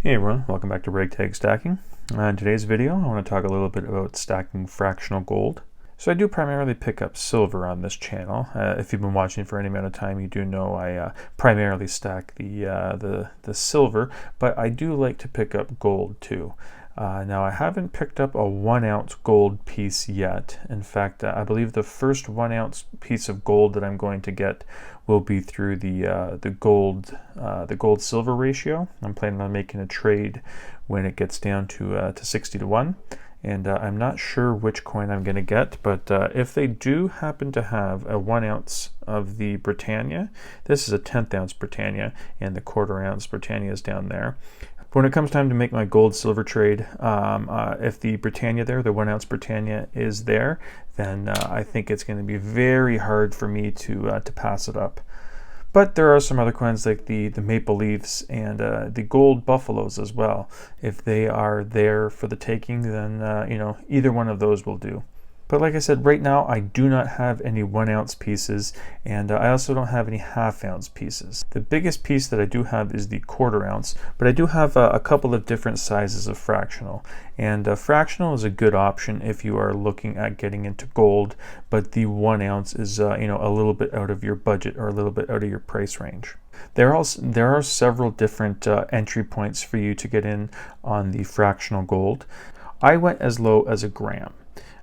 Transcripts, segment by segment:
Hey everyone, welcome back to Ragtag Stacking. In today's video, I want to talk a little bit about stacking fractional gold. So I do primarily pick up silver on this channel. If you've been watching for any amount of time, you do know I primarily stack the silver, but I do like to pick up gold too. Now I haven't picked up a 1 ounce gold piece yet. In fact, I believe the first 1 ounce piece of gold that I'm going to get will be through the gold silver ratio. I'm planning on making a trade when it gets down to 60 to 1. And I'm not sure which coin I'm going to get, but if they do happen to have a 1 ounce of the Britannia, this is a 10th ounce Britannia, and the 1/4 ounce Britannia is down there. But when it comes time to make my gold silver trade, if the Britannia there, the 1 ounce Britannia is there, then I think it's going to be very hard for me to pass it up. But there are some other coins like the Maple Leafs and the Gold Buffaloes as well. If they are there for the taking, then either one of those will do. But like I said, right now I do not have any 1 ounce pieces, and I also don't have any 1/2 ounce pieces. The biggest piece that I do have is the 1/4 ounce, but I do have a couple of different sizes of fractional. And fractional is a good option if you are looking at getting into gold, but the 1 ounce is a little bit out of your budget or a little bit out of your price range. There are several different entry points for you to get in on the fractional gold. I went as low as a gram.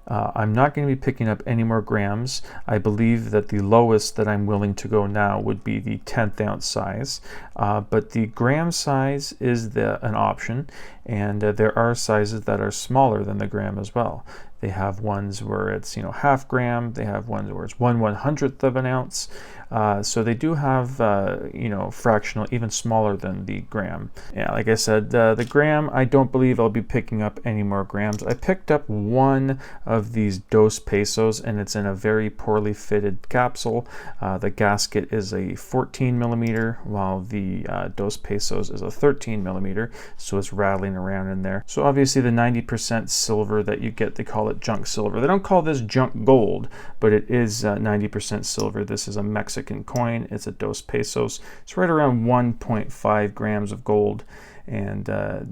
I'm not going to be picking up any more grams. I believe that the lowest that I'm willing to go now would be the 10th ounce size, but the gram size is an option, and there are sizes that are smaller than the gram as well. They have ones where it's 1/2 gram. They have ones where it's 1/100th of an ounce. So they do have fractional even smaller than the gram. Yeah, like I said, the gram, I don't believe I'll be picking up any more grams. I picked up one of these Dos Pesos, and it's in a very poorly fitted capsule. The gasket is a 14 millimeter, while the Dos Pesos is a 13 millimeter, so it's rattling around in there. So obviously the 90% silver that you get, they call it junk silver. They don't call this junk gold, but it is 90% silver. This is a Mexican coin. It's a Dos Pesos. It's right around 1.5 grams of gold, and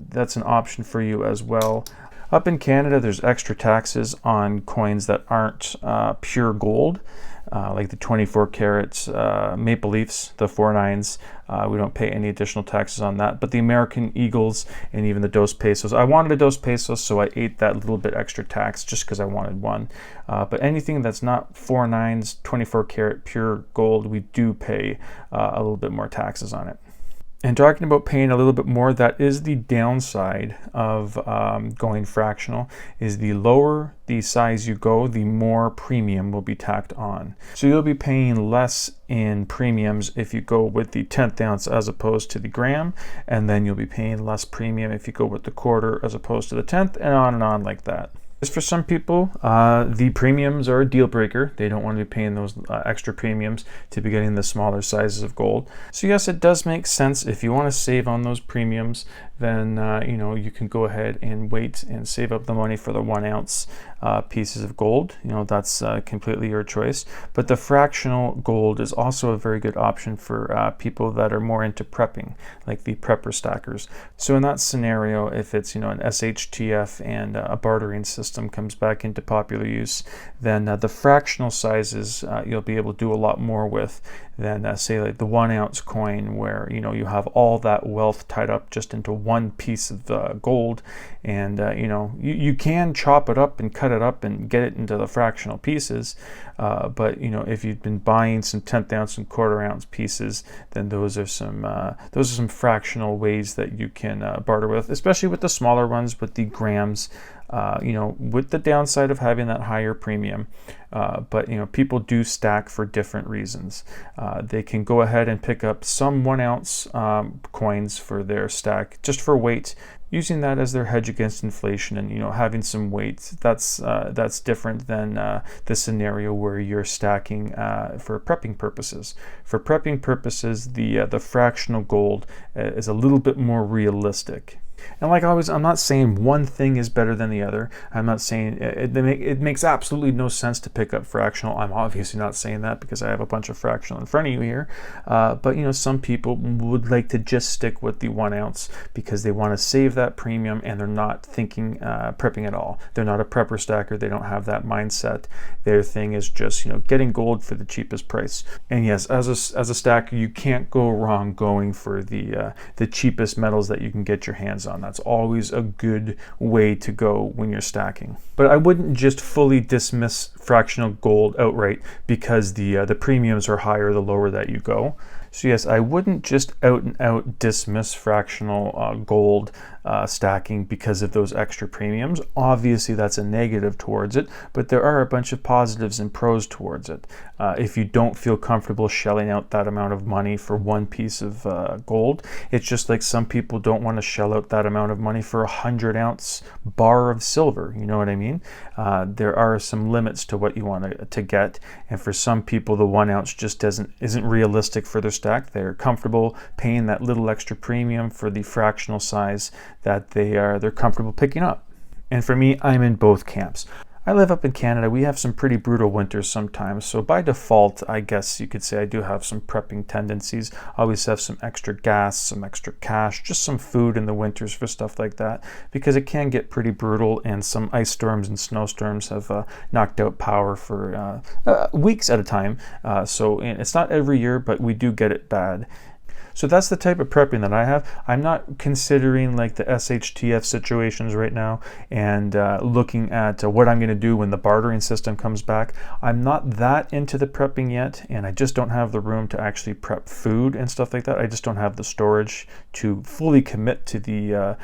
that's an option for you as well. Up in Canada, there's extra taxes on coins that aren't pure gold, like the 24 carats Maple Leafs, the 4/9s. We don't pay any additional taxes on that. But the American Eagles and even the Dos Pesos, I wanted a Dos Pesos, so I ate that little bit extra tax just because I wanted one. But anything that's not 4/9s, 24 karat pure gold, we do pay a little bit more taxes on it. And talking about paying a little bit more, that is the downside of going fractional, is the lower the size you go, the more premium will be tacked on. So you'll be paying less in premiums if you go with the 10th ounce as opposed to the gram, and then you'll be paying less premium if you go with the 1/4 as opposed to the 10th, and on like that. For some people, the premiums are a deal breaker. They don't want to be paying those extra premiums to be getting the smaller sizes of gold. So yes, it does make sense. If you want to save on those premiums, then you can go ahead and wait and save up the money for the 1 ounce pieces of gold. That's completely your choice. But the fractional gold is also a very good option for people that are more into prepping, like the prepper stackers. So in that scenario, if it's an SHTF and a bartering system comes back into popular use, then the fractional sizes you'll be able to do a lot more with than say like the 1 ounce coin, where you have all that wealth tied up just into one piece of gold, and you can chop it up and cut it up and get it into the fractional pieces, but if you've been buying some 10th ounce and 1/4 ounce pieces, then those are some fractional ways that you can barter with, especially with the smaller ones, with the grams, with the downside of having that higher premium. But people do stack for different reasons. They can go ahead and pick up some 1 ounce coins for their stack just for weight, using that as their hedge against inflation, and having some weight. That's different than the scenario where you're stacking for prepping purposes. For prepping purposes, the fractional gold is a little bit more realistic. And like always, I'm not saying one thing is better than the other. I'm not saying it makes absolutely no sense to pick up fractional. I'm obviously not saying that because I have a bunch of fractional in front of you here. But some people would like to just stick with the 1 ounce because they want to save that premium and they're not thinking prepping at all. They're not a prepper stacker. They don't have that mindset. Their thing is just getting gold for the cheapest price. And yes, as a stacker, you can't go wrong going for the cheapest metals that you can get your hands on. That's always a good way to go when you're stacking. But I wouldn't just fully dismiss fractional gold outright because the premiums are higher the lower that you go. So yes, I wouldn't just out and out dismiss fractional gold stacking because of those extra premiums. Obviously that's a negative towards it, but there are a bunch of positives and pros towards it. If you don't feel comfortable shelling out that amount of money for one piece of gold, it's just like some people don't want to shell out that amount of money for a 100-ounce bar of silver. You know what I mean? There are some limits to what you want to get, and for some people the 1 ounce just isn't realistic for their stack. They're comfortable paying that little extra premium for the fractional size that they're comfortable picking up. And for me, I'm in both camps. I live up in Canada. We have some pretty brutal winters sometimes, so by default, I guess you could say I do have some prepping tendencies. I always have some extra gas, some extra cash, just some food in the winters for stuff like that, because it can get pretty brutal, and some ice storms and snowstorms have knocked out power for weeks at a time. So it's not every year, but we do get it bad. So that's the type of prepping that I have. I'm not considering like the SHTF situations right now and looking at what I'm going to do when the bartering system comes back. I'm not that into the prepping yet, and I just don't have the room to actually prep food and stuff like that. I just don't have the storage to fully commit to the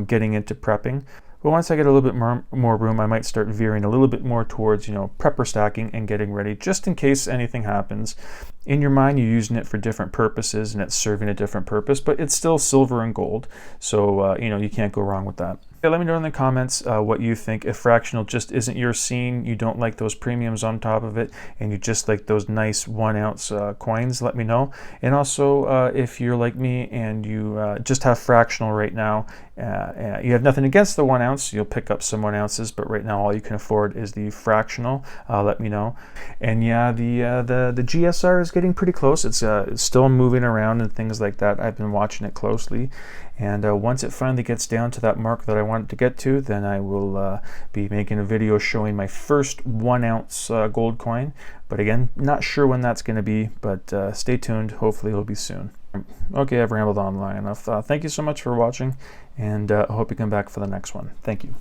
getting into prepping. But once I get a little bit more room, I might start veering a little bit more towards, prepper stacking and getting ready just in case anything happens. In your mind, you're using it for different purposes and it's serving a different purpose, but it's still silver and gold. So, you can't go wrong with that. Yeah, let me know in the comments what you think. If fractional just isn't your scene, you don't like those premiums on top of it, and you just like those nice 1 ounce coins, let me know. And also, if you're like me and you just have fractional right now, you have nothing against the 1 ounce, you'll pick up some 1 ounces, but right now all you can afford is the fractional. Let me know. And yeah, the GSR is getting pretty close. It's still moving around and things like that. I've been watching it closely, and once it finally gets down to that mark that I want it to get to, then I will be making a video showing my first 1 ounce gold coin. But again, not sure when that's going to be, but stay tuned. Hopefully it'll be soon. Okay, I've rambled on long enough. Thank you so much for watching, and I hope you come back for the next one. Thank you.